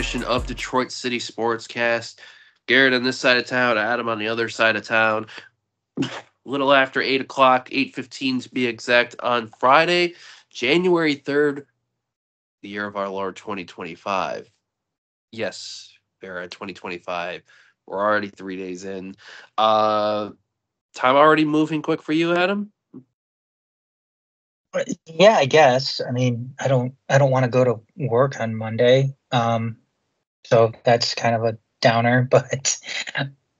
edition of Detroit City Sportscast. Garrett on this side of town, Adam on the other side of town. A little after 8 o'clock, 8:15 to be exact, on Friday, January 3rd, the year of our Lord 2025. Yes, Vera, 2025. We're already 3 days in. Time already moving quick for you, Adam? Yeah, I guess. I mean, I don't want to go to work on Monday. So that's kind of a downer, but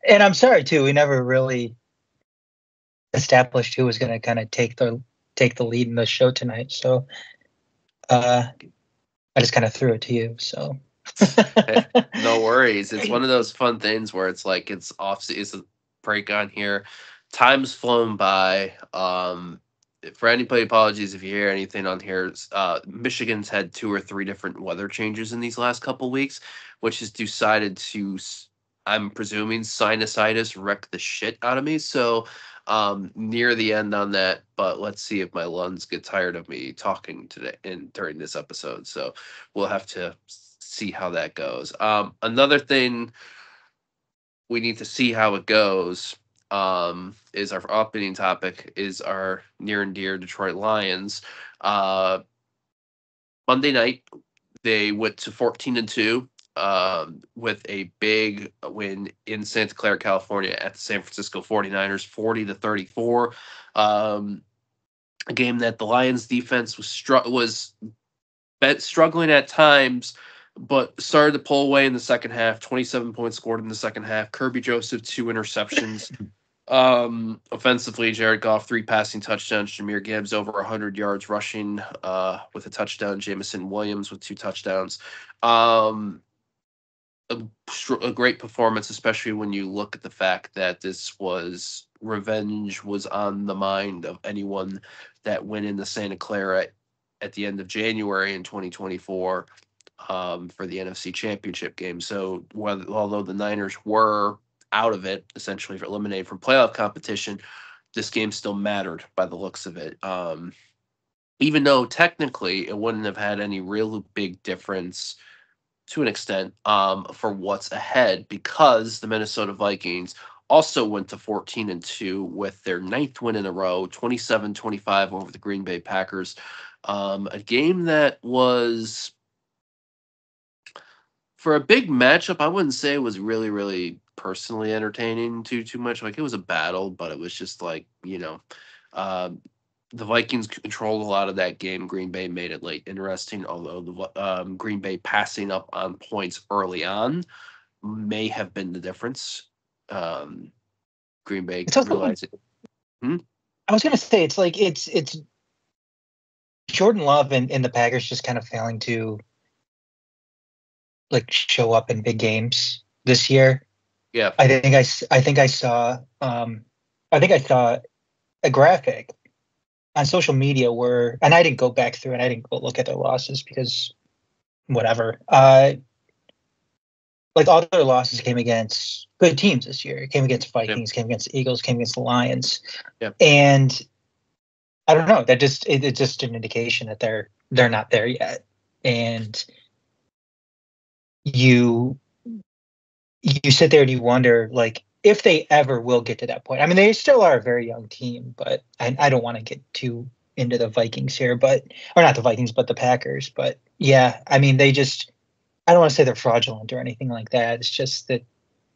and I'm sorry too. We never really established who was going to kind of take the lead in the show tonight. So I just kind of threw it to you. So No worries. It's one of those fun things where it's like it's a break on here. Time's flown by. For anybody, apologies if you hear anything on here. Michigan's had 2 or 3 different weather changes in these last couple weeks, which has decided to, I'm presuming, sinusitis wreck the shit out of me. So near the end on that, but let's see if my lungs get tired of me talking today and during this episode. So we'll have to see how that goes. Another thing we need to see how it goes is our opening topic is our near and dear Detroit Lions. Monday night they went to 14-2 with a big win in Santa Clara, California at the San Francisco 49ers, 40-34. A game that the Lions defense was struggling at times, but started to pull away in the second half. 27 points scored in the second half. Kirby Joseph, 2 interceptions. Offensively, Jared Goff, 3 passing touchdowns. Jahmyr Gibbs over 100 yards rushing with a touchdown. Jameson Williams with 2 touchdowns. A great performance, especially when you look at the fact that revenge was on the mind of anyone that went into Santa Clara at the end of January in 2024 for the NFC Championship game. So although the Niners were out of it, essentially eliminated from playoff competition, this game still mattered by the looks of it. Even though technically it wouldn't have had any real big difference to an extent for what's ahead, because the Minnesota Vikings also went to 14-2 with their 9th win in a row, 27-25 over the Green Bay Packers. A game that was, for a big matchup, I wouldn't say it was really, really personally entertaining too much. Like, it was a battle, but it was just like, the Vikings controlled a lot of that game. Green Bay made it late interesting, although the Green Bay passing up on points early on may have been the difference. Green Bay realized it. I was going to say, it's like it's Jordan Love and the Packers just kind of failing to like show up in big games this year. Yeah, I think I saw a graphic on social media where, and I didn't go back through and I didn't go look at their losses because whatever. Like, all their losses came against good teams this year. It came against Vikings, came against Eagles, came against the Lions. Yep. And I don't know, that just it's just an indication that they're not there yet. And you sit there and you wonder, like, if they ever will get to that point. I mean, they still are a very young team, but I don't want to get too into the Vikings here, or not the Vikings, but the Packers. But yeah, I mean, I don't want to say they're fraudulent or anything like that. It's just that,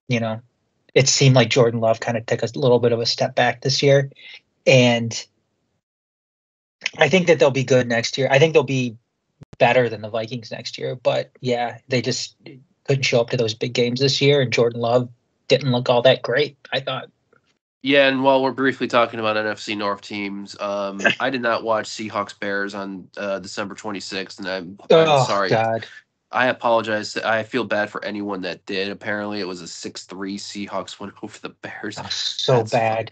it seemed like Jordan Love kind of took a little bit of a step back this year. And I think that they'll be good next year. I think they'll be better than the Vikings next year. But yeah, they just couldn't show up to those big games this year. And Jordan Love didn't look all that great, I thought. Yeah, and while we're briefly talking about NFC North teams, I did not watch Seahawks Bears on December 26th, and I'm sorry. God. I apologize. I feel bad for anyone that did. Apparently, it was a 6-3 Seahawks win over the Bears. Oh, so bad.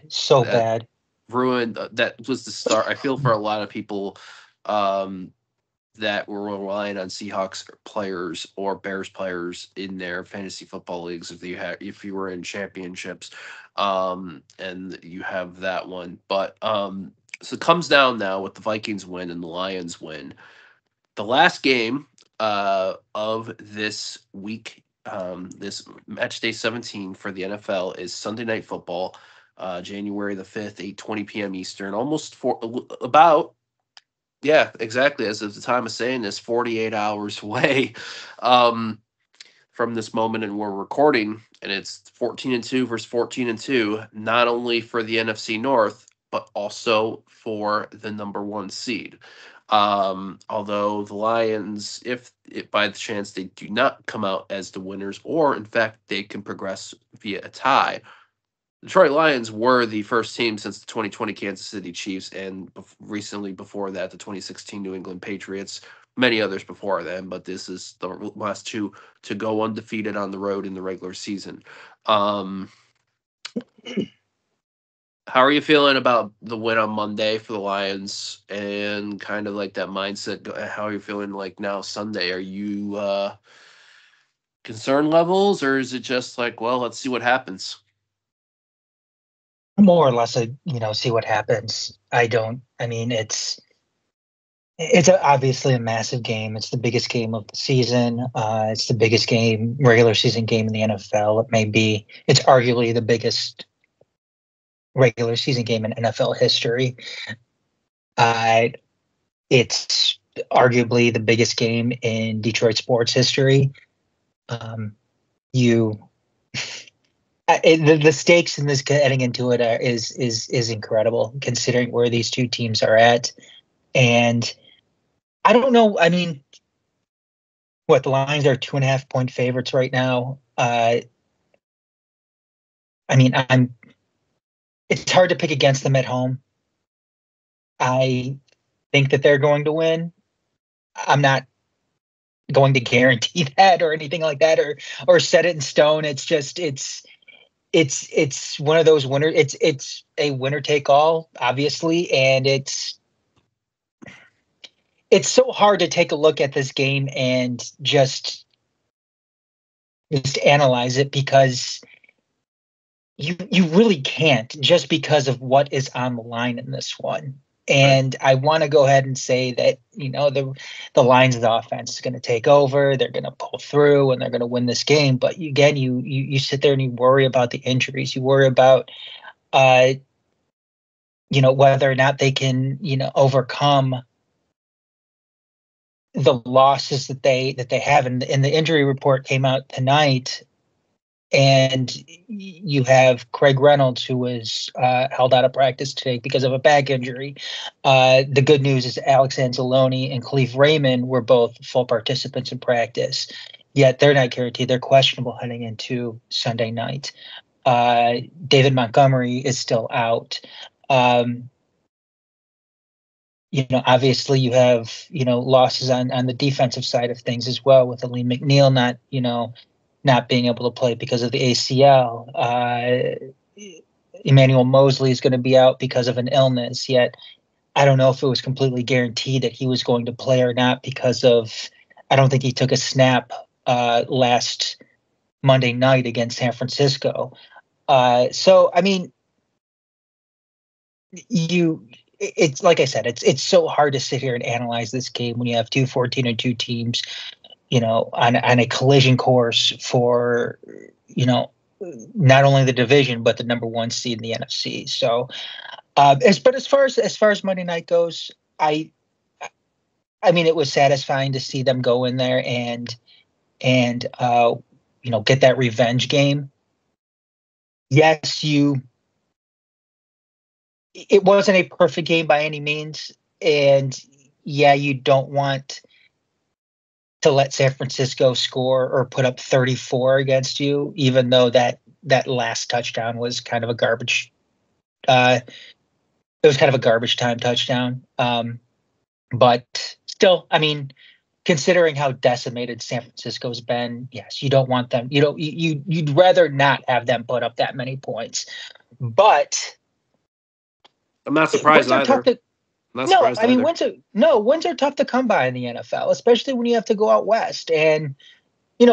Ruined. That was the start. I feel for a lot of people that were relying on Seahawks players or Bears players in their fantasy football leagues if you were in championships, and you have that one. But so it comes down now with the Vikings win and the Lions win. The last game of this week. This match day 17 for the NFL is Sunday Night Football, January the 5th, 8:20 p.m. Eastern. Almost about, yeah, exactly. As of the time of saying this, 48 hours away from this moment, and we're recording, and it's 14-2 versus 14-2, not only for the NFC North, but also for the number one seed. Although the Lions, if by the chance they do not come out as the winners, or in fact they can progress via a tie, Detroit Lions were the first team since the 2020 Kansas City Chiefs, and recently before that, the 2016 New England Patriots. Many others before them, but this is the last two to go undefeated on the road in the regular season. How are you feeling about the win on Monday for the Lions, and kind of like that mindset? How are you feeling like now Sunday? Are you concern levels, or is it just like, well, let's see what happens? More or less, see what happens. It's obviously a massive game. It's the biggest game of the season. It's the biggest regular season game in the NFL. It's arguably the biggest regular season game in NFL history. It's arguably the biggest game in Detroit sports history. The stakes in this getting into it is incredible, considering where these two teams are at. And I don't know. I mean, the Lions are 2.5-point favorites right now. It's hard to pick against them at home. I think that they're going to win. I'm not going to guarantee that or anything like that, or set it in stone. It's just it's one of those winners. It's a winner take all, obviously, and it's so hard to take a look at this game and just analyze it, because you really can't, just because of what is on the line in this one. And I want to go ahead and say that, the Lions' offense is going to take over. They're going to pull through and they're going to win this game. But again, you sit there and you worry about the injuries. You worry about, whether or not they can, overcome the losses that they have. And the injury report came out tonight. And you have Craig Reynolds, who was held out of practice today because of a back injury. The good news is Alex Anzalone and Khalif Raymond were both full participants in practice, yet they're not guaranteed. They're questionable heading into Sunday night. David Montgomery is still out. Obviously you have, losses on the defensive side of things as well, with Aleem McNeil not being able to play because of the ACL. Emmanuel Mosley is going to be out because of an illness, yet I don't know if it was completely guaranteed that he was going to play or not, because I don't think he took a snap last Monday night against San Francisco. So, I mean, it's like I said, it's so hard to sit here and analyze this game when you have 14-2 teams, on a collision course for, not only the division, but the number one seed in the NFC. So, as far as Monday night goes, I mean, it was satisfying to see them go in there and get that revenge game. Yes, it wasn't a perfect game by any means, and yeah, you don't want to let San Francisco score or put up 34 against you, even though that last touchdown was kind of a garbage. It was kind of a garbage time touchdown. But still, I mean, considering how decimated San Francisco's been, yes, you don't want them. You'd rather not have them put up that many points. But I'm not surprised either. Wins are tough to come by in the NFL, especially when you have to go out west. And,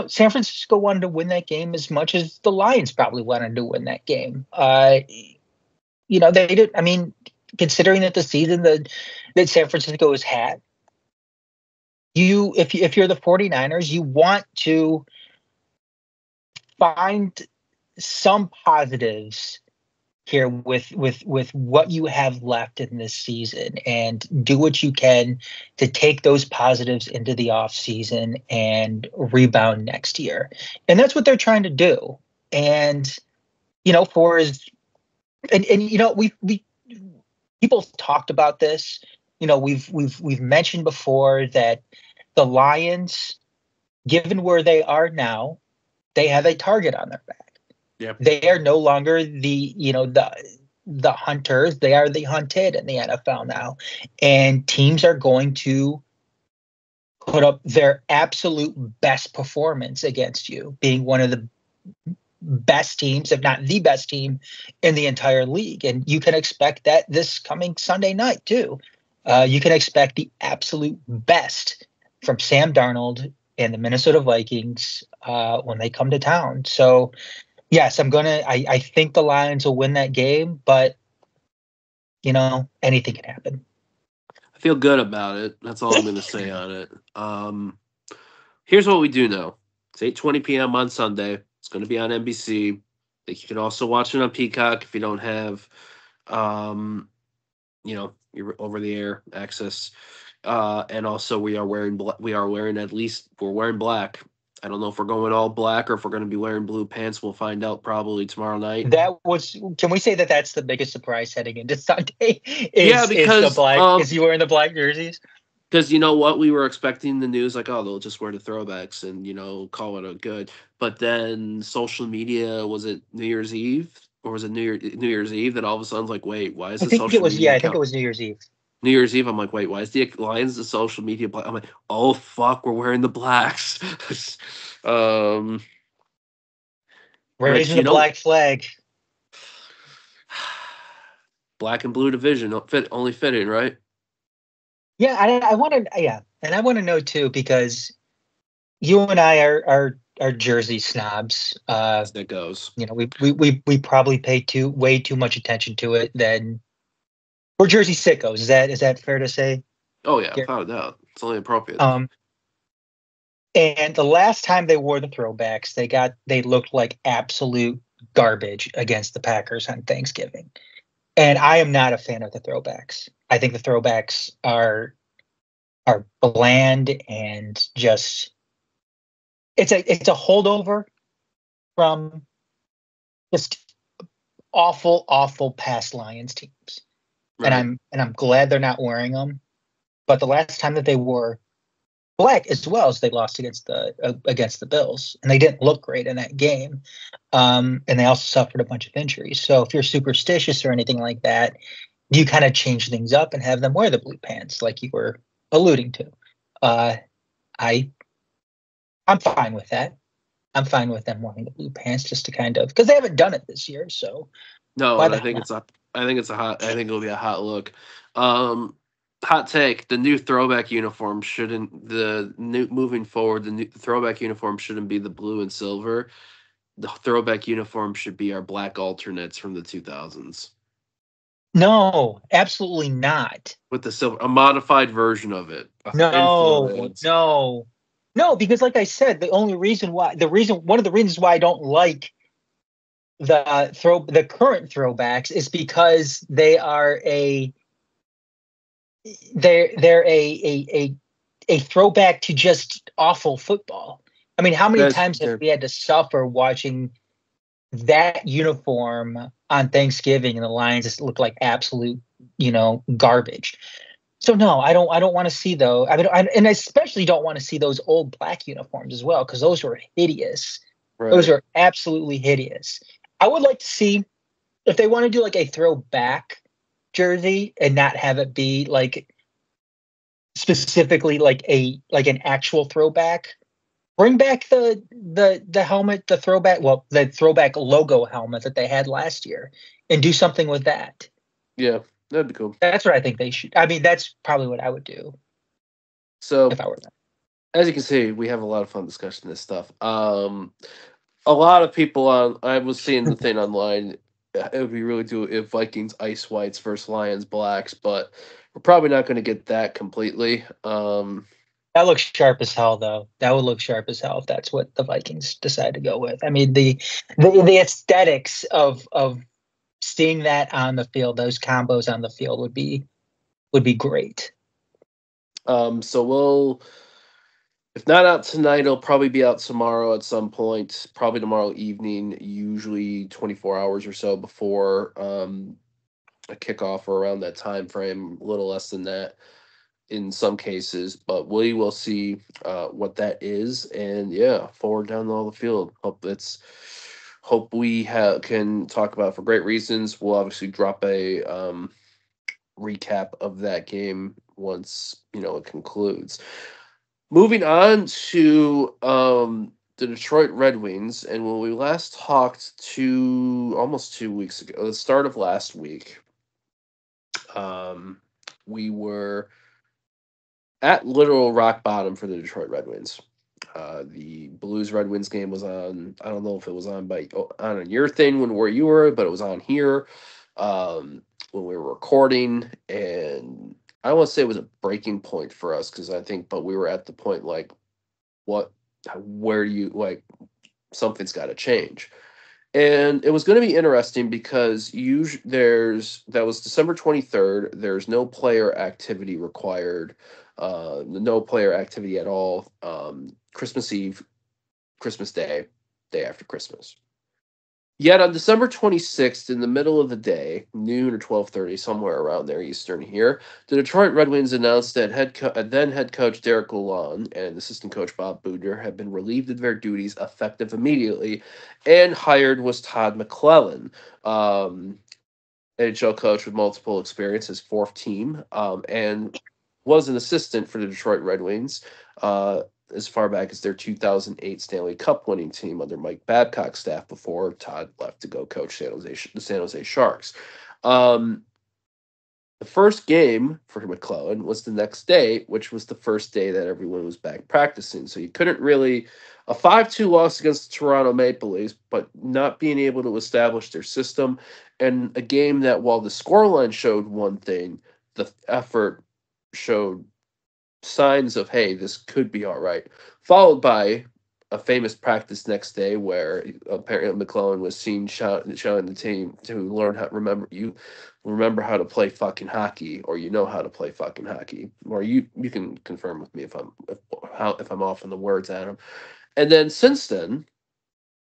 San Francisco wanted to win that game as much as the Lions probably wanted to win that game. They did. I mean, considering that the season that San Francisco has had, if you're the 49ers, you want to find some positives here with what you have left in this season and do what you can to take those positives into the off season and rebound next year. And that's what they're trying to do. And we people have talked about this. We've mentioned before that the Lions, given where they are now, they have a target on their back. Yep. They are no longer the hunters. They are the hunted in the NFL now. And teams are going to put up their absolute best performance against you, being one of the best teams, if not the best team in the entire league. And you can expect that this coming Sunday night too. You can expect the absolute best from Sam Darnold and the Minnesota Vikings when they come to town. So yes, I think the Lions will win that game, but anything can happen. I feel good about it. That's all I'm going to say on it. Here's what we do know. It's 8:20 p.m. on Sunday. It's going to be on NBC. You can also watch it on Peacock if you don't have, your over-the-air access. And also, we're wearing black. I don't know if we're going all black or if we're going to be wearing blue pants. We'll find out probably tomorrow night. Can we say that that's the biggest surprise heading into Sunday? Because is you wearing the black jerseys? Because you know what, we were expecting the news like, they'll just wear the throwbacks and call it a good. But then social media, was it New Year's Eve or was it New Year's Eve that all of a sudden like, wait, why is the social media? I think it was New Year's Eve. New Year's Eve, I'm like, wait, why is the Lions the social media black? I'm like, oh fuck, we're wearing the blacks. Raising the black flag. Black and blue division, only fitting, right? Yeah, I want to know too, because you and I are jersey snobs. As that goes. We probably pay way too much attention to it than we're jersey sickos. Is that fair to say? Oh yeah, without a doubt. It's only appropriate. And the last time they wore the throwbacks, they looked like absolute garbage against the Packers on Thanksgiving. And I am not a fan of the throwbacks. I think the throwbacks are bland and just it's a holdover from just awful past Lions teams. Right. And I'm glad they're not wearing them. But the last time that they wore black as well, as they lost against the Bills, and they didn't look great in that game. And they also suffered a bunch of injuries. So if you're superstitious or anything like that, you kind of change things up and have them wear the blue pants, like you were alluding to. I'm fine with that. I'm fine with them wearing the blue pants just to kind of, because they haven't done it this year. So no, and I think it'll be a hot look. Hot take: the new throwback uniform moving forward. The new throwback uniform shouldn't be the blue and silver. The throwback uniform should be our black alternates from the 2000s. No, absolutely not. With the silver, a modified version of it. No, because like I said, one of the reasons why I don't like the current throwbacks is because they're a throwback to just awful football. I mean, how many times have we had to suffer watching that uniform on Thanksgiving and the Lions just look like absolute, garbage? So no, I don't want to see those. And I especially don't want to see those old black uniforms as well, because those were hideous. Right. Those are absolutely hideous. I would like to see if they want to do like a throwback jersey and not have it be like specifically like an actual throwback. Bring back the helmet, the throwback logo helmet that they had last year, and do something with that. Yeah, that'd be cool. That's what I think they should. I mean, that's probably what I would do. So, if I were them. As you can see, we have a lot of fun discussing this stuff. A lot of people I was seeing the thing online. It would be really cool if Vikings ice whites versus Lions blacks, but we're probably not going to get that completely. That looks sharp as hell, though. That would look sharp as hell if that's what the Vikings decide to go with. I mean, the aesthetics of seeing that on the field, those combos on the field would be great. So we'll, if not out tonight, it'll probably be out tomorrow at some point. Probably tomorrow evening, usually 24 hours or so before a kickoff or around that time frame, a little less than that in some cases. But we will see what that is, and yeah, forward down all the field. Hope we can talk about it for great reasons. We'll obviously drop a recap of that game once it concludes. Moving on to the Detroit Red Wings, and when we last talked almost 2 weeks ago, the start of last week, we were at literal rock bottom for the Detroit Red Wings. The Blues Red Wings game was on. I don't know if it was on on your thing where you were, but it was on here when we were recording, and I don't want to say it was a breaking point for us but we were at the point like, where do you something's got to change. And it was going to be interesting because that was December 23rd. There's no player activity required, no player activity at all. Christmas Eve, Christmas Day, day after Christmas. Yet on December 26th, in the middle of the day, noon or 12:30, somewhere around there Eastern here, the Detroit Red Wings announced that then head coach Derek Lalonde and assistant coach Bob Boudreaux had been relieved of their duties effective immediately, and hired was Todd McLellan, NHL coach with multiple experience, his fourth team, and was an assistant for the Detroit Red Wings as far back as their 2008 Stanley Cup winning team under Mike Babcock's staff before Todd left to go coach the San Jose Sharks. The first game for McLellan was the next day, which was the first day that everyone was back practicing. So you couldn't really a 5-2 loss against the Toronto Maple Leafs, but not being able to establish their system, and a game that while the scoreline showed one thing, the effort showed signs of, hey, this could be all right, followed by a famous practice next day where apparently McLellan was seen showing the team to learn how remember how to play fucking hockey, or how to play fucking hockey, or you can confirm with me if I'm off on the words, Adam. And then since then,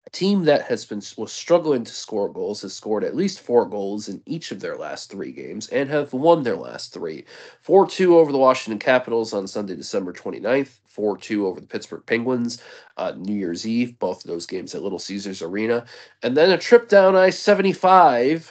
a team that was struggling to score goals has scored at least 4 goals in each of their last 3 games and have won their last 3. 4-2 over the Washington Capitals on Sunday, December 29th. 4-2 over the Pittsburgh Penguins New Year's Eve, both of those games at Little Caesars Arena. And then a trip down I-75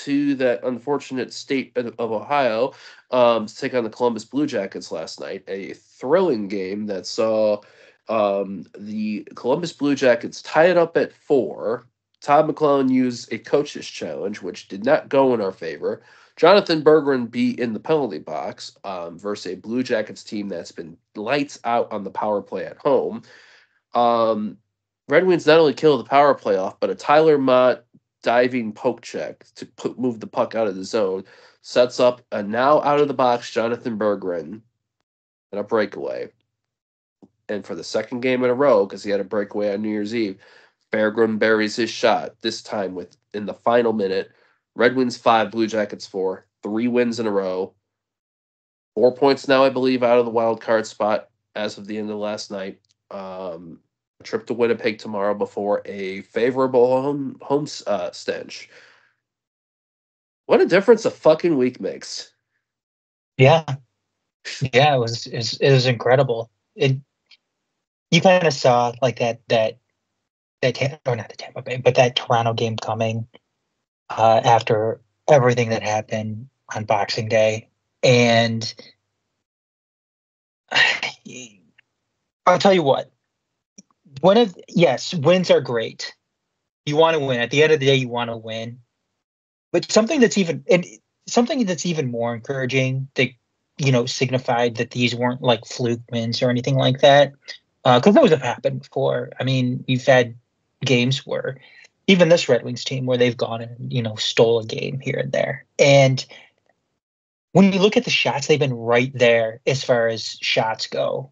to that unfortunate state of Ohio to take on the Columbus Blue Jackets last night. A thrilling game that saw the Columbus Blue Jackets tie it up at 4. Todd McLellan used a coach's challenge, which did not go in our favor. Jonathan Berggren be in the penalty box versus a Blue Jackets team that's been lights out on the power play at home. Red Wings not only kill the power play off, but a Tyler Mott diving poke check to move the puck out of the zone sets up a now out of the box Jonathan Berggren and a breakaway. And for the second game in a row, because he had a breakaway on New Year's Eve, Berggren buries his shot, this time in the final minute. Red Wings 5, Blue Jackets 4, 3 wins in a row. 4 points now, I believe, out of the wild card spot as of the end of last night. A trip to Winnipeg tomorrow before a favorable home stench. What a difference a fucking week makes. Yeah. Yeah, it was incredible. You kind of saw like that or not the Tampa Bay, but that Toronto game coming after everything that happened on Boxing Day. And I'll tell you what, wins are great. You want to win. At the end of the day, you want to win. But something that's even more encouraging that signified that these weren't like fluke wins or anything like that, because those have happened before. I mean, you've had games where even this Red Wings team where they've gone and stole a game here and there, and when you look at the shots, they've been right there as far as shots go,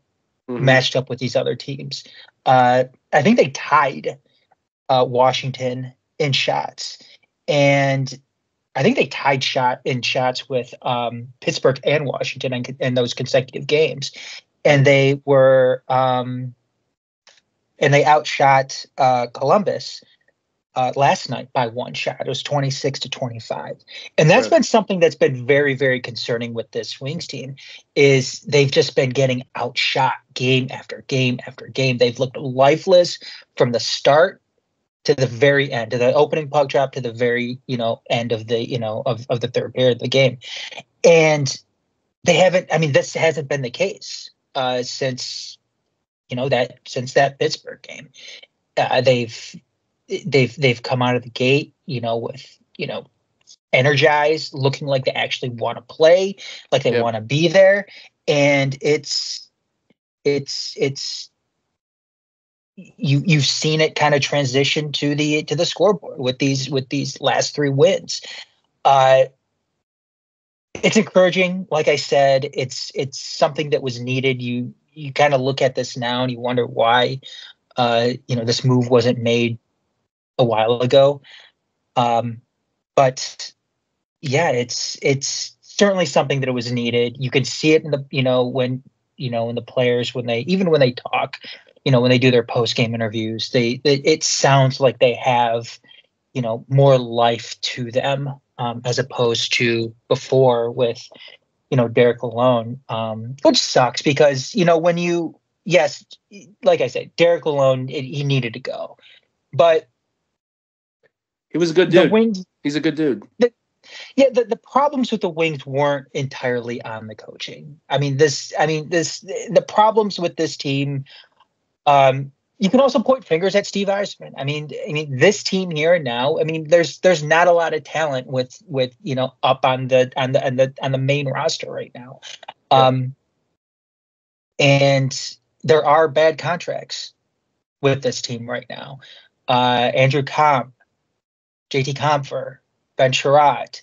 matched up with these other teams. I think they tied Washington in shots, and I think they tied shots with Pittsburgh and Washington in those consecutive games, and they were and they outshot Columbus last night by one shot. It was 26-25, and that's been something that's been very, very concerning with this Wings team. Is they've just been getting outshot game after game after game. They've looked lifeless from the start to the very end, to the opening puck drop to the very end of the of the third period of the game, and they haven't. I mean, this hasn't been the case since that Pittsburgh game. They've come out of the gate, with energized, looking like they actually want to play, like they want to be there, and it's you've seen it kind of transition to the scoreboard with these last three wins. It's encouraging. Like I said, it's something that was needed. You kind of look at this now and you wonder why this move wasn't made a while ago. But yeah, it's certainly something that it was needed. You can see it in the when the players when they talk, when they do their post-game interviews, it sounds like they have more life to them, as opposed to before with Derek Lalonde, which sucks because like I said, Derek Lalonde, he needed to go, but he was a good dude. He's a good dude. The problems with the Wings weren't entirely on the coaching. The problems with this team. You can also point fingers at Steve Yzerman. I mean, this team here now. I mean, there's not a lot of talent with up on the main roster right now, and there are bad contracts with this team right now. Andrew Comp, JT Compher, Ben Sherratt,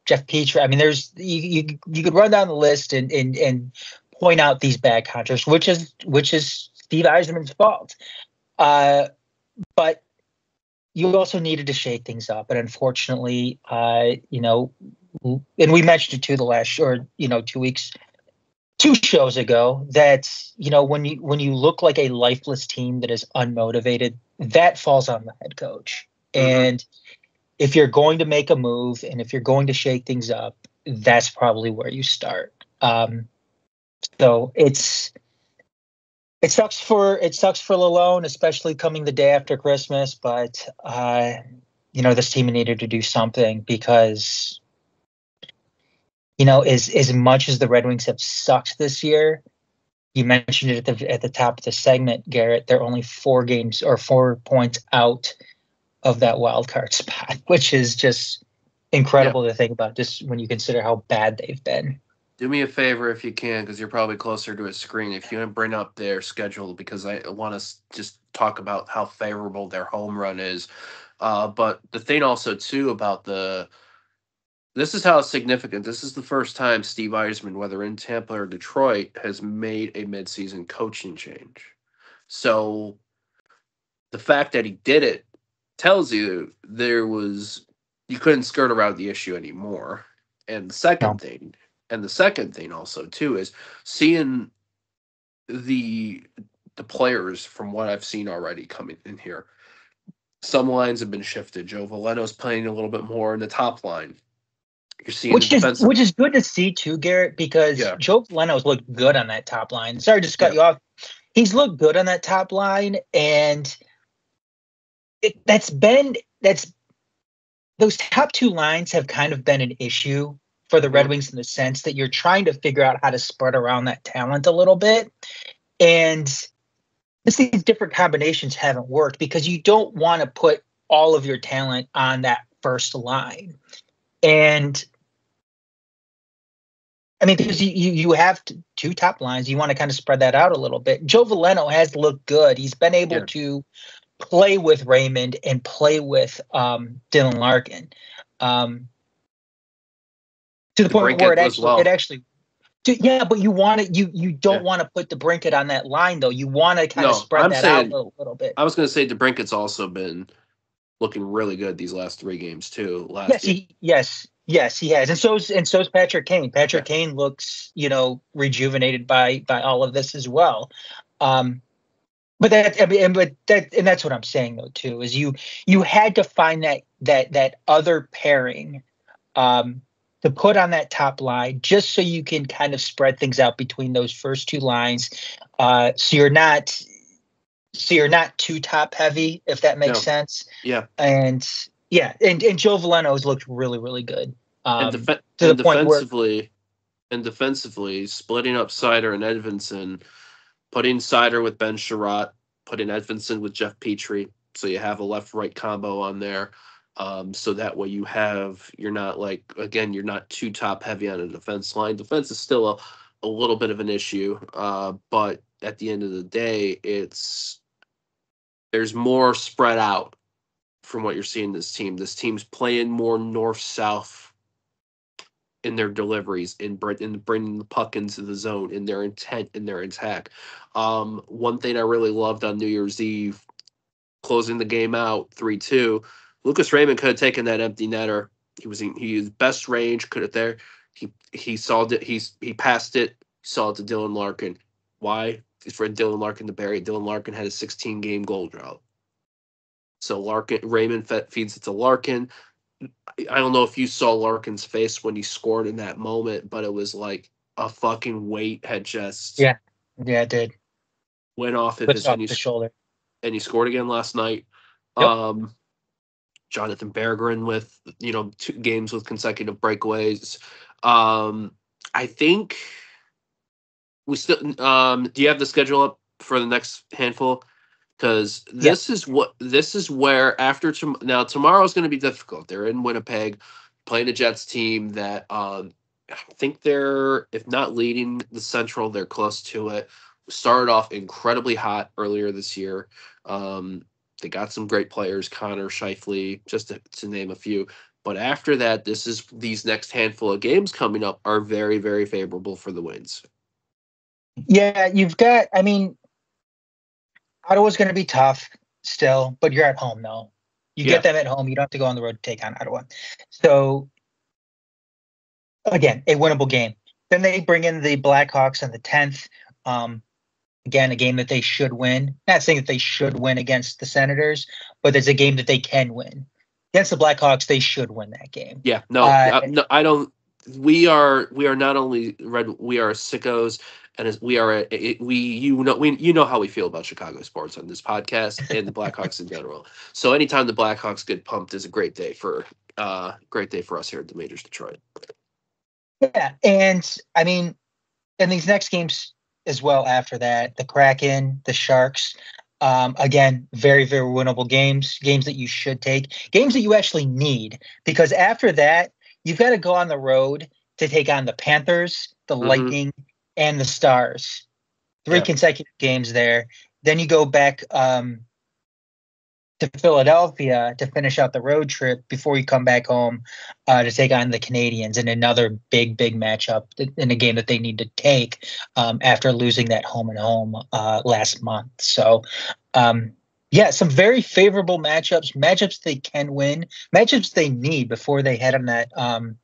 Jeff Petrie. I mean, there's you could run down the list and point out these bad contracts, which is Steve Yzerman's fault. But you also needed to shake things up, and unfortunately, and we mentioned it too the last 2 shows ago, that when you look like a lifeless team that is unmotivated, that falls on the head coach. And if you're going to make a move and if you're going to shake things up, that's probably where you start. So it sucks for Lalonde, especially coming the day after Christmas. But this team needed to do something because as much as the Red Wings have sucked this year, you mentioned it at the top of the segment, Garrett. They're only 4 points out of that wild card spot, which is just incredible to think about, just when you consider how bad they've been. Do me a favor if you can, because you're probably closer to a screen. If you want to bring up their schedule, because I want to just talk about how favorable their home run is. But the thing also too about this is how significant. This is the first time Steve Yzerman, whether in Tampa or Detroit, has made a midseason coaching change. So the fact that he did it tells you you couldn't skirt around the issue anymore. And the second thing also too is seeing the players from what I've seen already coming in here. Some lines have been shifted. Joe Veleno's playing a little bit more in the top line. You're seeing which is good to see too, Garrett, because Joe Veleno's looked good on that top line. Sorry to cut you off. He's looked good on that top line, and those top 2 lines have kind of been an issue for the Red Wings in the sense that you're trying to figure out how to spread around that talent a little bit. And these different combinations haven't worked because you don't want to put all of your talent on that first line. And I mean, because you have 2 top lines, you want to kind of spread that out a little bit. Joe Veleno has looked good. He's been able to play with Raymond and play with Dylan Larkin. to the point where DeBrincat it actually. Yeah, but you want it. You don't want to put DeBrincat on that line though. You want to kind of spread that out a little bit. I was going to say DeBrincat's also been looking really good these last 3 games too. Yes, he has, and so's Patrick Kane. Patrick Kane looks, rejuvenated by all of this as well. But that's what I'm saying though too, is you had to find that other pairing to put on that top line, just so you can kind of spread things out between those first 2 lines, so you're not too top heavy, if that makes sense. Yeah. And Joe Veleno has looked really, really good. Defensively, splitting up Seider and Edvinson, putting Seider with Ben Sherratt, putting Edvinson with Jeff Petrie, so you have a left-right combo on there. So that way you're not too top heavy on a defense line. Defense is still a little bit of an issue, but at the end of the day, there's more spread out from what you're seeing this team. This team's playing more north-south in their deliveries, in bringing the puck into the zone, in their intent, in their attack. One thing I really loved on New Year's Eve, closing the game out 3-2, Lucas Raymond could have taken that empty netter. He was best range, could have there. He saw it. He passed it. Saw it to Dylan Larkin. Why? It's for Dylan Larkin to bury it. Dylan Larkin had a 16-game goal drought. So Raymond feeds it to Larkin. I don't know if you saw Larkin's face when he scored in that moment, but it was like a fucking weight had just it did. Went off of his shoulder, and he scored again last night. Yep. Jonathan Berggren with 2 games with consecutive breakaways. I think we still. Do you have the schedule up for the next handful? Because this is where now tomorrow's going to be difficult. They're in Winnipeg, playing a Jets team that I think they're, if not leading the Central, they're close to it. Started off incredibly hot earlier this year. They got some great players, Connor, Scheifele, just to name a few. But after that, these next handful of games coming up are very, very favorable for the Winds. Yeah, you've got. I mean, Ottawa's going to be tough still, but you're at home though. You get them at home. You don't have to go on the road to take on Ottawa. So again, a winnable game. Then they bring in the Blackhawks on the 10th. Again, a game that they should win. Not saying that they should win against the Senators, but it's a game that they can win. Against the Blackhawks, they should win that game. Yeah, no, I don't. We are not only red. We are sickos, and you know how we feel about Chicago sports on this podcast and the Blackhawks in general. So anytime the Blackhawks get pumped is a great day for us here at the Majors Detroit. Yeah, and I mean, in these next games as well after that, the Kraken, the Sharks, again, very, very winnable games that you should take, games that you actually need, because after that, you've got to go on the road to take on the Panthers, the Lightning, and the Stars. 3 consecutive games there. Then you go back to Philadelphia to finish out the road trip before you come back home to take on the Canadiens in another big matchup in a game that they need to take after losing that home and home last month. So, some very favorable matchups they can win, matchups they need before they head on that on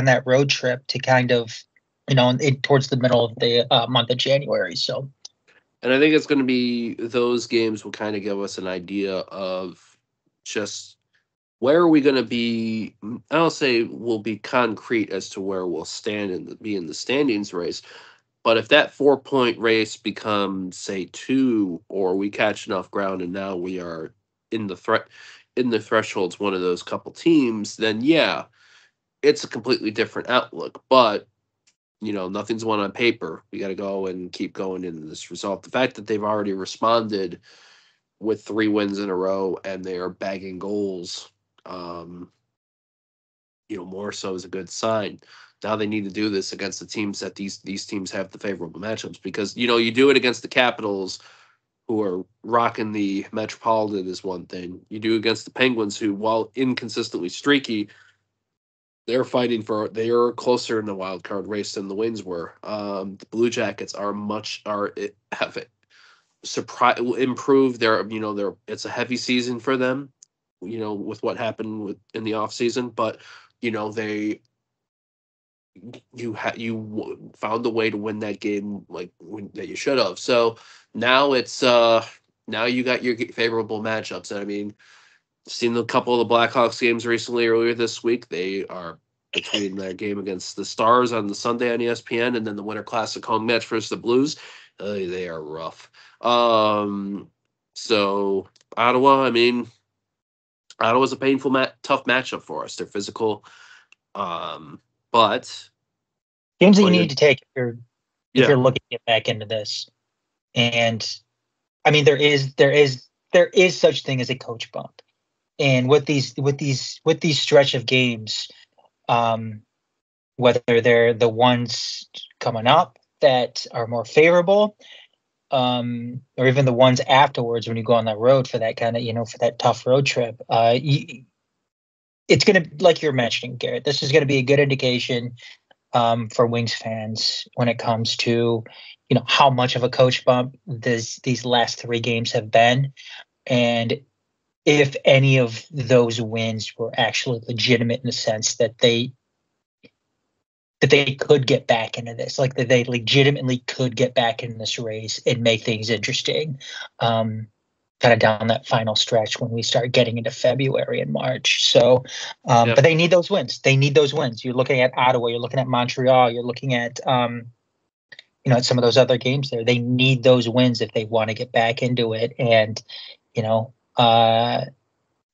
that road trip to kind of towards the middle of the month of January. So. And I think it's going to be those games will kind of give us an idea of just where are we going to be. I don't say we'll be concrete as to where we'll stand and be in the standings race. But if that 4-point race becomes, say, 2, or we catch enough ground and now we are in the thresholds, one of those couple teams, then it's a completely different outlook. But nothing's won on paper. We got to go and keep going into this result. The fact that they've already responded with 3 wins in a row and they are bagging goals, more so is a good sign. Now they need to do this against the teams that these teams have the favorable matchups, because, you do it against the Capitals, who are rocking the Metropolitan, is one thing. You do against the Penguins, who, while inconsistently streaky, they are closer in the wild card race than the Wings were. The Blue Jackets have improved their it's a heavy season for them, with what happened in the off season, but they found a way to win that game that you should have. So now now you got your favorable matchups. And I mean, seen a couple of the Blackhawks games recently earlier this week. They are between their game against the Stars on the Sunday on ESPN and then the Winter Classic home match versus the Blues. They are rough. So Ottawa, I mean, Ottawa's a tough matchup for us. They're physical, but games that you need to take if you're looking to get back into this. And I mean, there is such thing as a coach bump. And with these stretch of games, whether they're the ones coming up that are more favorable, or even the ones afterwards when you go on that road for that kind of, for that tough road trip, it's going to, like you're mentioning, Garrett, this is going to be a good indication for Wings fans when it comes to, how much of a coach bump these last 3 games have been. And if any of those wins were actually legitimate in the sense that they could get back into this, like that they legitimately could get back in this race and make things interesting, kind of down that final stretch when we start getting into February and March. So, but they need those wins. You're looking at Ottawa, you're looking at Montreal, you're looking at, at some of those other games there. They need those wins if they want to get back into it and,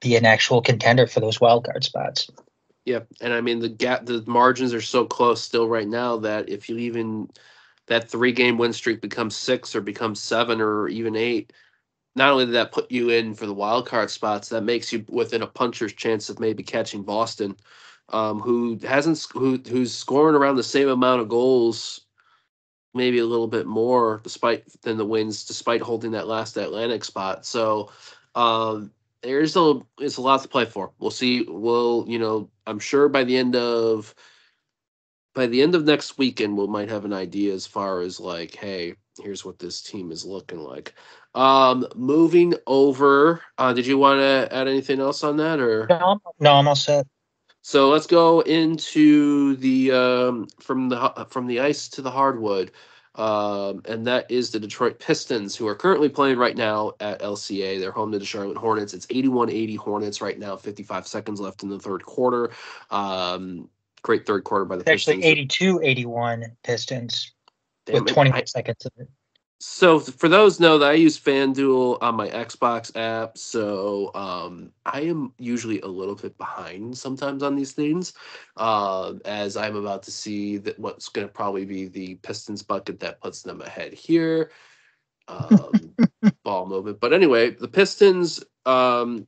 be an actual contender for those wildcard spots. Yeah, and I mean the margins are so close still right now that if you even that 3-game win streak becomes 6 or becomes 7 or even 8, not only did that put you in for the wild card spots, that makes you within a puncher's chance of maybe catching Boston, who's scoring around the same amount of goals, maybe a little bit more, than the Wings, despite holding that last Atlantic spot. So it's a lot to play for. We'll see. I'm sure by the end of next weekend, we might have an idea as far as like, hey, here's what this team is looking like. Moving over, did you want to add anything else on that, or? No, I'm all set. So let's go into the from the ice to the hardwood, and that is the Detroit Pistons, who are currently playing right now at LCA. They're home to the Charlotte Hornets. It's 81-80 Hornets right now. 55 seconds left in the third quarter. Great third quarter by the Pistons. Actually, 82-81 Pistons with 21 seconds of it. So for those know that I use FanDuel on my Xbox app, so I am usually a little bit behind sometimes on these things, as I'm about to see that what's going to probably be the Pistons bucket that puts them ahead here. Ball movement, but anyway, the Pistons had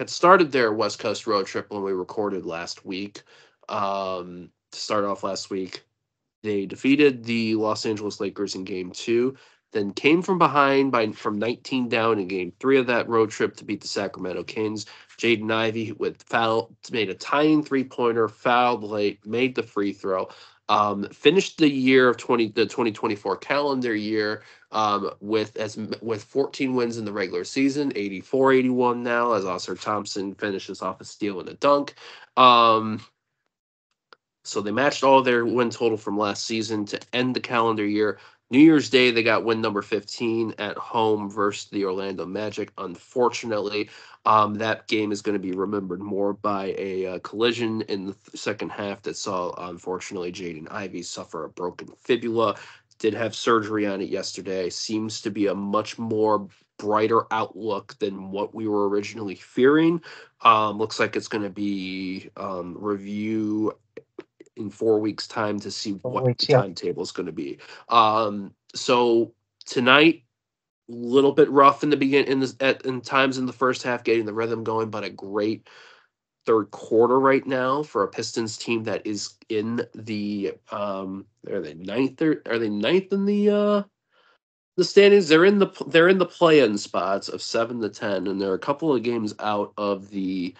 started their West Coast road trip when we recorded last week. To start off last week, they defeated the Los Angeles Lakers in Game 2, then came from behind from 19 down in Game 3 of that road trip to beat the Sacramento Kings. Jaden Ivey made a tying 3-pointer, fouled late, made the free throw. Finished the year of the 2024 calendar year with 14 wins in the regular season, 84-81 now, as Oscar Thompson finishes off a steal and a dunk. So they matched all their win total from last season to end the calendar year. New Year's Day, they got win number 15 at home versus the Orlando Magic. Unfortunately, that game is going to be remembered more by a collision in the second half that saw, unfortunately, Jaden Ivey suffer a broken fibula. Did have surgery on it yesterday. Seems to be a much more brighter outlook than what we were originally fearing. Looks like it's going to be review in 4 weeks' time to see what the timetable is going to be. So tonight, a little bit rough in the beginning, in times in the first half, getting the rhythm going, but a great third quarter right now for a Pistons team that is in the are they ninth in the standings? They're in the play-in spots of 7 to 10, and they're a couple of games out of the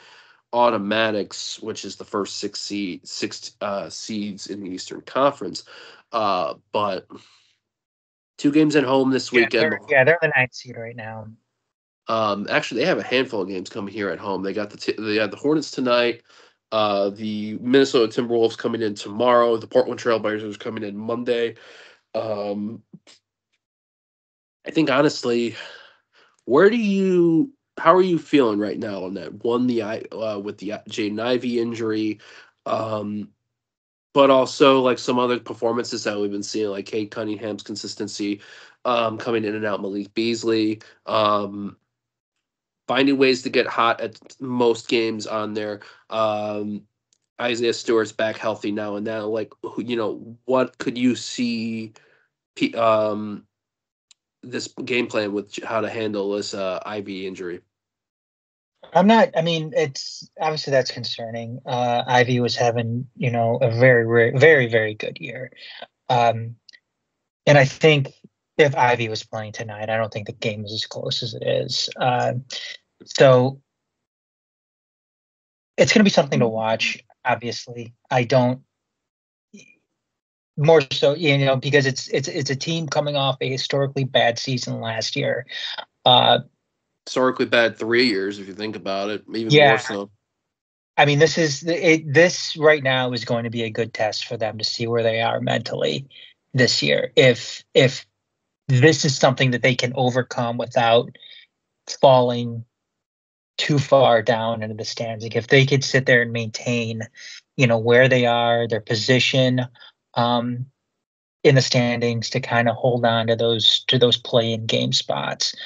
automatics, which is the first six seeds in the Eastern Conference. But 2 games at home this weekend. They're the 9th seed right now. Actually, they have a handful of games coming here at home. They got the Hornets tonight. The Minnesota Timberwolves coming in tomorrow. The Portland Trailblazers coming in Monday. I think honestly, how are you feeling right now on that? One, with the Jaden Ivey injury, but also like some other performances that we've been seeing, like Cade Cunningham's consistency, coming in and out, Malik Beasley, finding ways to get hot at most games on there. Isaiah Stewart's back healthy now and now. Like, what could you see this game plan with how to handle this Ivy injury? It's obviously that's concerning. Ivy was having, a very, very, very good year. And I think if Ivy was playing tonight, I don't think the game is as close as it is. So it's going to be something to watch, obviously. I don't more so, because it's a team coming off a historically bad season last year. Historically bad 3 years, if you think about it, even more so. I mean, this right now is going to be a good test for them to see where they are mentally this year. If this is something that they can overcome without falling too far down into the stands, like if they could sit there and maintain, where they are, their position, in the standings to kind of hold on to those play-in game spots.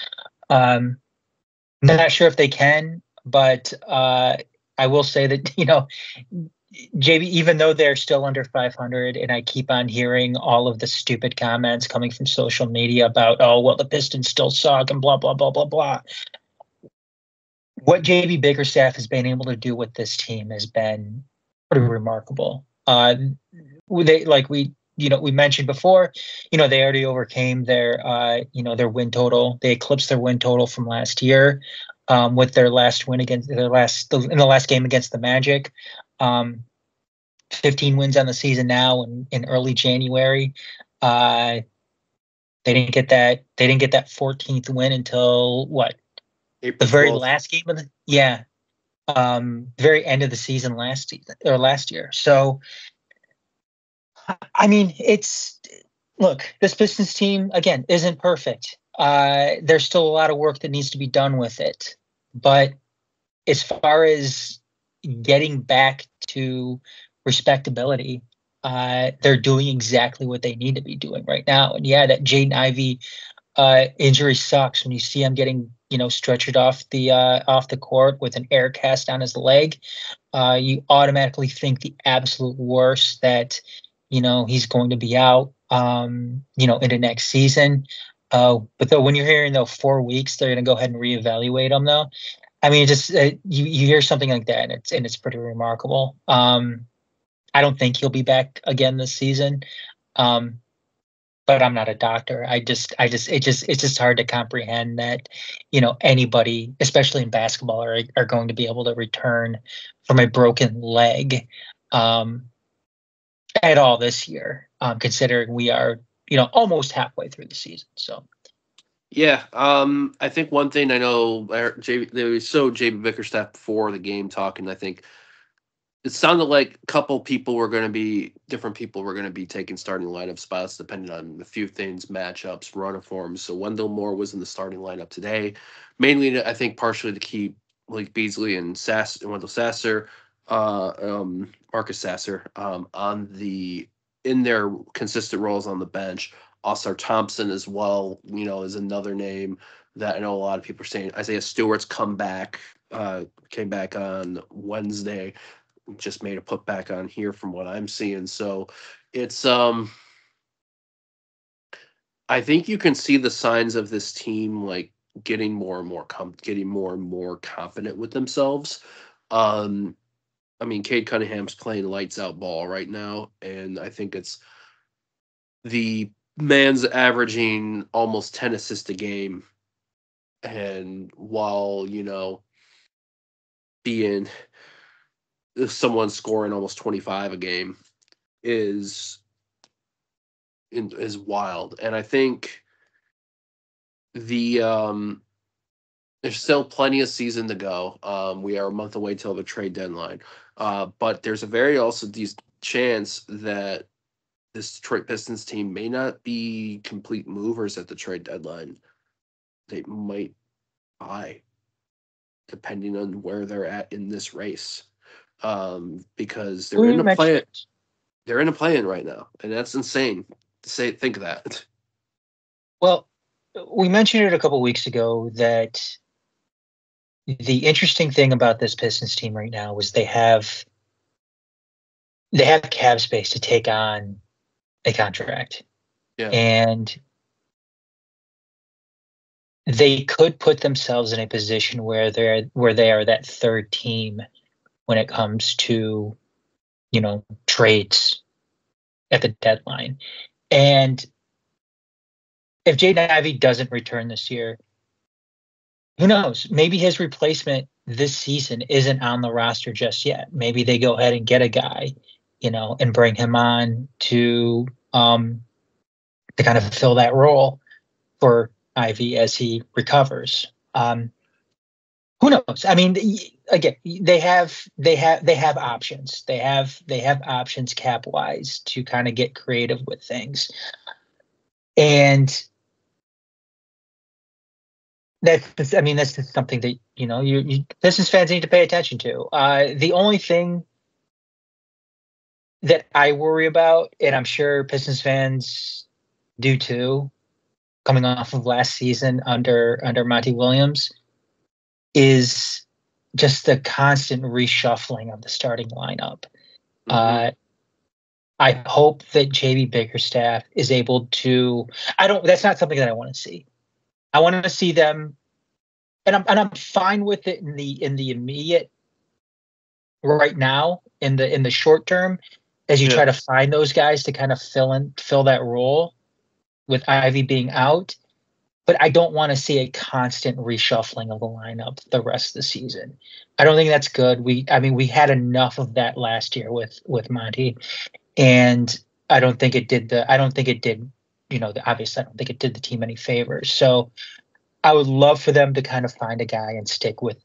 Not sure if they can, but I will say that, JB, even though they're still under 500, and I keep on hearing all of the stupid comments coming from social media about, oh, well, the Pistons still suck and blah, blah, blah, blah, blah. What JB Bickerstaff has been able to do with this team has been pretty remarkable. We mentioned before, they already overcame their win total. They eclipsed their win total from last year, with their last win in the last game against the Magic. 15 wins on the season now in early January. They didn't get that 14th win until what? April the very 12th. last game of the very end of the season last year. So I mean, this Pistons team, again, isn't perfect. There's still a lot of work that needs to be done with it. But as far as getting back to respectability, they're doing exactly what they need to be doing right now. And yeah, that Jaden Ivey injury sucks when you see him getting, stretchered off the court with an air cast on his leg. You automatically think the absolute worst, that he's going to be out, into next season. But though when you're hearing 4 weeks, they're going to go ahead and reevaluate him though. I mean, just you hear something like that, and it's pretty remarkable. I don't think he'll be back again this season. But I'm not a doctor. It's just hard to comprehend that, anybody, especially in basketball, are going to be able to return from a broken leg, at all this year, considering we are, almost halfway through the season. So, yeah, I think one thing I know, JB Bickerstaff before the game talking. I think it sounded like different people were going to be taking starting lineup spots depending on a few things, matchups, runner forms. So Wendell Moore was in the starting lineup today, mainly I think partially to keep Malik Beasley and Wendell Sasser, Marcus Sasser, in their consistent roles on the bench. Ausar Thompson as well, is another name that I know a lot of people are saying. Isaiah Stewart's came back on Wednesday, just made a putback on here from what I'm seeing. So it's I think you can see the signs of this team like getting more and more confident with themselves. I mean, Cade Cunningham's playing lights out ball right now, and I think it's the man's averaging almost 10 assists a game, and while being someone scoring almost 25 a game is wild. And I think the there's still plenty of season to go. We are a month away till the trade deadline. But there's a very also chance that this Detroit Pistons team may not be complete movers at the trade deadline. They might buy, depending on where they're at in this race. Because they're in a play. They're in a play-in right now, and that's insane to think of that. Well, we mentioned it a couple weeks ago that the interesting thing about this Pistons team right now was they have cap space to take on a contract. Yeah. And they could put themselves in a position where they are that third team when it comes to, trades at the deadline. And if Jaden Ivey doesn't return this year, who knows? Maybe his replacement this season isn't on the roster just yet. Maybe they go ahead and get a guy, and bring him on to kind of fill that role for Ivey as he recovers. Who knows? I mean, again, they have options. They have options cap wise to kind of get creative with things, and that's just something that you Pistons fans need to pay attention to. The only thing that I worry about, and I'm sure Pistons fans do too, coming off of last season under Monty Williams, is just the constant reshuffling of the starting lineup. Mm-hmm. I hope that JB Bickerstaff is able to. That's not something that I want to see. I want to see them, and I'm fine with it in the immediate right now in the short term, as you try to find those guys to kind of fill that role with Ivey being out. But I don't want to see a constant reshuffling of the lineup the rest of the season. I don't think that's good. We had enough of that last year with Monty, and I don't think it did obviously I don't think it did the team any favors. So I would love for them to kind of find a guy and stick with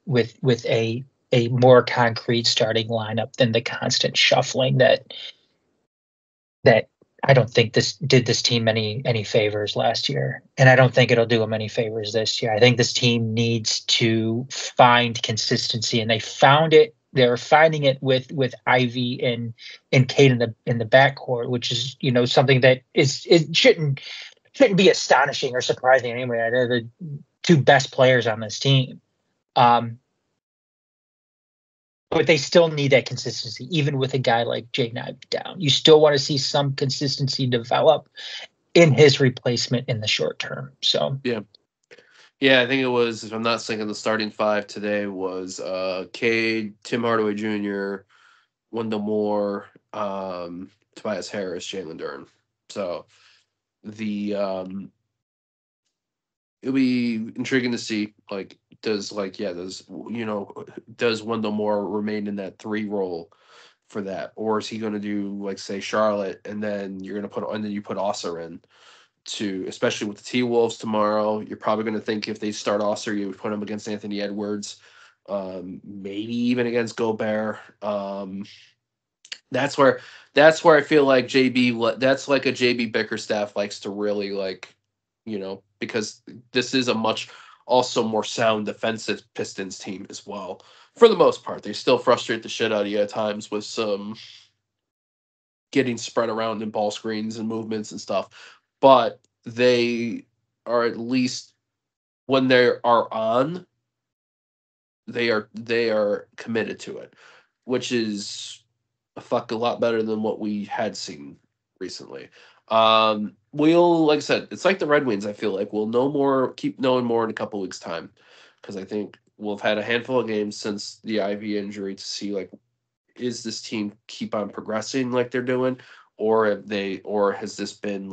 a more concrete starting lineup than the constant shuffling that I don't think this did this team any favors last year, and I don't think it'll do them any favors this year. I think this team needs to find consistency, and they found it. They're finding it with Ivey and Cade in the backcourt, which is something that it shouldn't be astonishing or surprising anyway. They're the two best players on this team. But they still need that consistency, even with a guy like Jaden Ivey down. You still want to see some consistency develop in his replacement in the short term. So yeah, I think it was, if I'm not thinking, the starting five today was Cade, Tim Hardaway Jr., Wendell Moore, Tobias Harris, Jalen Duren. So it'll be intriguing to see, does Wendell Moore remain in that 3 role for that, or is he going to do say Charlotte, and then you put Osser in to, especially with the T-Wolves tomorrow. You're probably going to think, if they start Osser, you would put him against Anthony Edwards, maybe even against Gobert. That's where I feel like that's like a JB Bickerstaff likes to really because this is a much also more sound defensive Pistons team as well. For the most part, they still frustrate the shit out of you at times with some getting spread around in ball screens and movements and stuff. But they are, at least when they are on, they are committed to it, which is a lot better than what we had seen recently. We'll, like I said, it's like the Red Wings. I feel like we'll keep knowing more in a couple weeks' time, because I think we'll have had a handful of games since the Ivy injury to see, is this team keep on progressing like they're doing, or has this been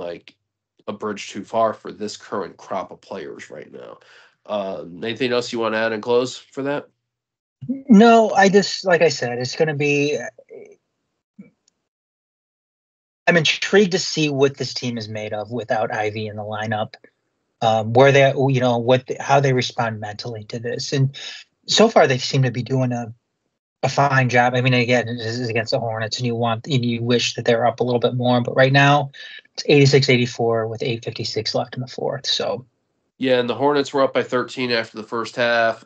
a bridge too far for this current crop of players right now? Anything else you want to add and close for that? No, I just, like I said, it's going to be. I'm intrigued to see what this team is made of without Ivy in the lineup. Where they, how they respond mentally to this, and so far they seem to be doing a fine job. I mean, again, this is against the Hornets, and you wish that they're up a little bit more, but right now it's 86-84 with 8:56 left in the fourth. So Yeah, and the Hornets were up by 13 after the first half.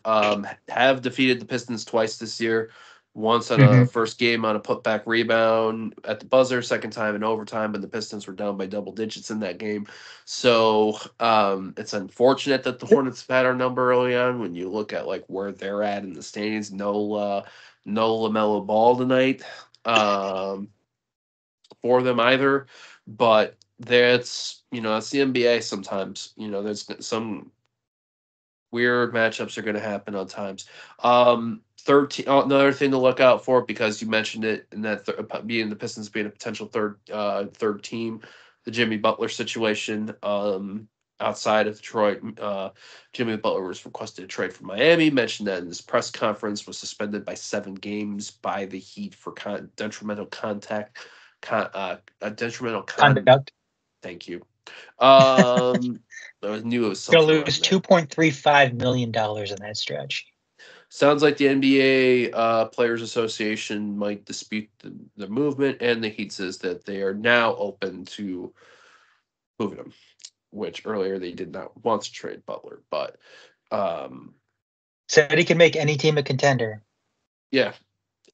Have defeated the Pistons twice this year. Once on a mhm. first game on a putback rebound at the buzzer, second time in overtime, and the Pistons were down by double digits in that game. So it's unfortunate that the Hornets had our number early on. When you look at like where they're at in the standings, no LaMelo Ball tonight for them either. But that's it's the NBA sometimes. There's some weird matchups are going to happen on times. 13. Another thing to look out for because you mentioned it in that being the Pistons being a potential third team, the Jimmy Butler situation. Outside of Detroit, Jimmy Butler was requested to trade from Miami. Mentioned that in his press conference, was suspended by 7 games by the Heat for detrimental contact. Detrimental Conduct. Thank you. I knew it was Going something to around lose there. $2.35 million in that stretch. Sounds like the NBA Players Association might dispute the movement, and the Heat says that they are now open to moving him, which earlier they did not want to trade Butler. But Said he can make any team a contender. yeah,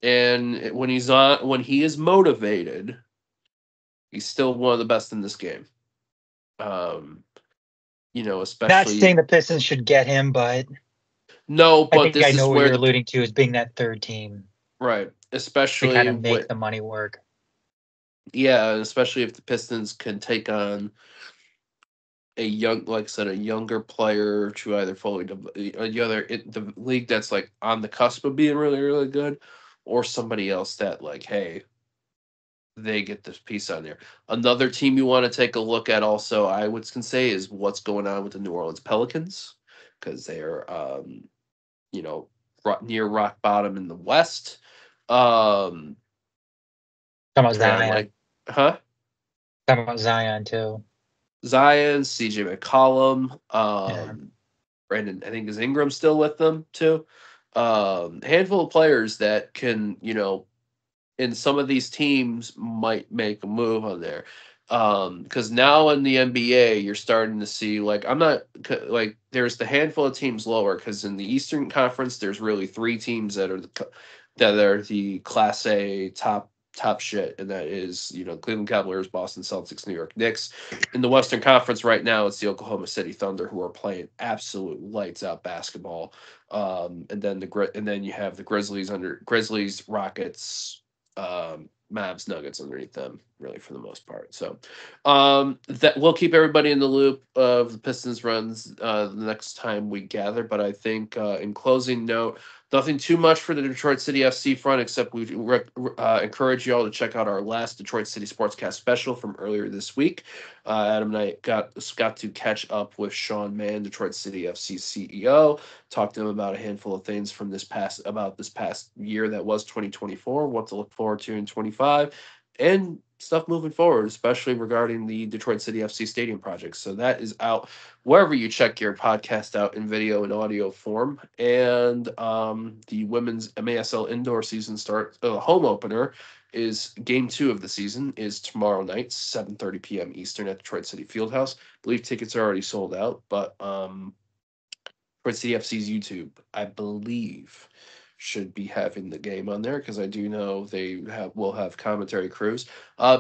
and when he is motivated, he's still one of the best in this game. Not Especially saying the Pistons should get him, but no, I but think I this know is what where you're alluding to as being that third team right, to kind especially of make with the money work. yeah, especially if the Pistons can take on like I said, a younger player to either fully the league that's like on the cusp of being really really good, or somebody else that like hey they get this piece on there. Another team you want to take a look at also can say is what's going on with the New Orleans Pelicans because they're you know near rock bottom in the West. Um, Talking about and Zion. like huh. Talking about Zion too. Zion, CJ McCollum, Yeah. Brandon, I think is Ingram still with them too. Handful of players that can, in some of these teams might make a move on there. Because now in the NBA, you're starting to see like like there's the handful of teams lower because in the Eastern Conference, there's really 3 teams that are the Class A top shit, and that is Cleveland Cavaliers, Boston Celtics, New York Knicks. In the Western Conference right now, it's the Oklahoma City Thunder who are playing absolute lights out basketball. And then you have the Grizzlies, Rockets, Mavs, Nuggets underneath them, really for the most part. So that we'll keep everybody in the loop of the Pistons runs the next time we gather. But I think in closing note, nothing too much for the Detroit City FC front, except we encourage you all to check out our last Detroit City Sportscast special from earlier this week. Adam and I got to catch up with Sean Mann, Detroit City FC CEO, talk to him about a handful of things from this past year that was 2024, what to look forward to in 25, and stuff moving forward, especially regarding the Detroit City FC Stadium project. So that is out wherever you check your podcast out in video and audio form. And the women's MASL indoor season home opener is game 2 of the season is tomorrow night, 7:30 p.m. Eastern at Detroit City Fieldhouse. I believe tickets are already sold out, but for CFC's YouTube, I believe, should be having the game on there because I do know will have commentary crews.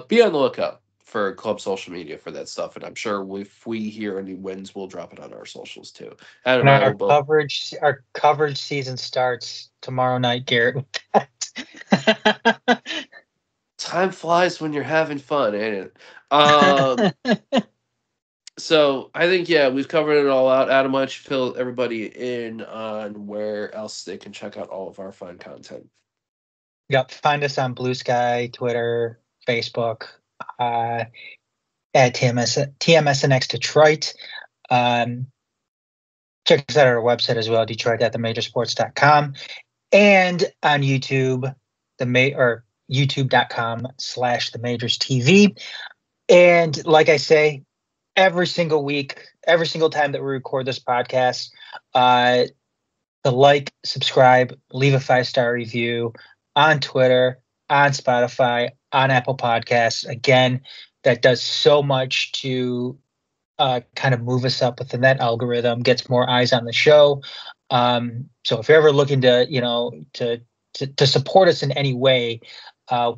Be on the lookout for club social media for that stuff, and I'm sure if we hear any wins, we'll drop it on our socials too. Adam And and I will both. our coverage season starts tomorrow night, Garrett. Time flies when you're having fun, ain't it? Um, So I think we've covered it all out. Adam, why don't you fill everybody in on where else they can check out all of our fun content? Yep. Find us on Blue Sky, Twitter, Facebook, at TMSNX Detroit. Check us out on our website as well, Detroit@themajorsports.com. and on YouTube, or youtube.com/the Majors TV. And like I say, every single week, every single time that we record this podcast, to like, subscribe, leave a 5-star review on Twitter, on Spotify, on Apple Podcasts. Again, that does so much to kind of move us up within that algorithm, gets more eyes on the show. So if you're ever looking to, to support us in any way,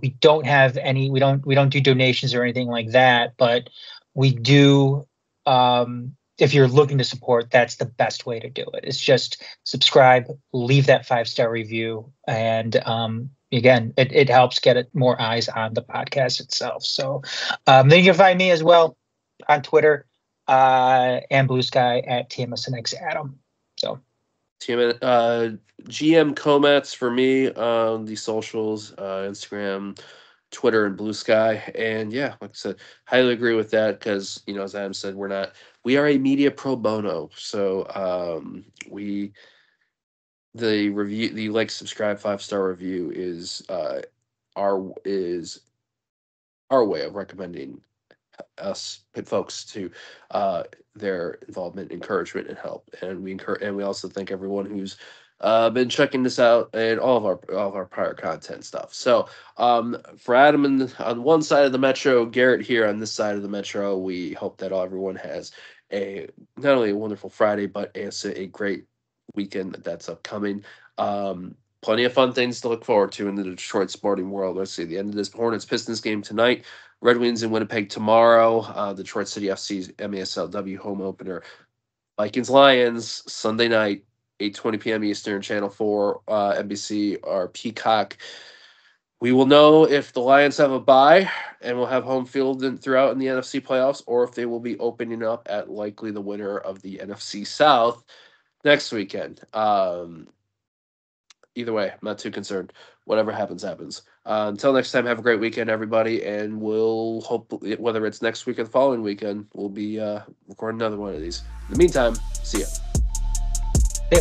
we don't have any, we don't do donations or anything like that, but we do. If you're looking to support, that's the best way to do it. It's just subscribe, leave that 5-star review, and again, it helps get it more eyes on the podcast itself. So then you can find me as well on Twitter and Blue Sky at TMSNX Adam. So GM Comets for me on the socials, Instagram, Twitter, and Blue Sky. And yeah, like I said, highly agree with that because, as Adam said, we are a media pro bono. So the review, the subscribe, 5-star review is our way of recommending us folks to their involvement, encouragement, and help. And we also thank everyone who's been checking this out and all of our prior content stuff. So for Adam on one side of the metro, Garrett here on this side of the metro, we hope that everyone has not only a wonderful Friday, but also a great weekend that's upcoming. Plenty of fun things to look forward to in the Detroit sporting world. Let's see, the end of this Hornets Pistons game tonight. Red Wings in Winnipeg tomorrow. Detroit City FC's MASLW home opener. Vikings Lions Sunday night, 8:20 p.m. Eastern, Channel 4, NBC or Peacock. We will know if the Lions have a bye and will have home field throughout in the NFC playoffs, or if they will be opening up at likely the winner of the NFC South next weekend. Either way, I'm not too concerned. Whatever happens, happens. Until next time, have a great weekend, everybody, and we'll hope, whether it's next week or the following weekend, we'll be recording another one of these. In the meantime, see ya. Yeah.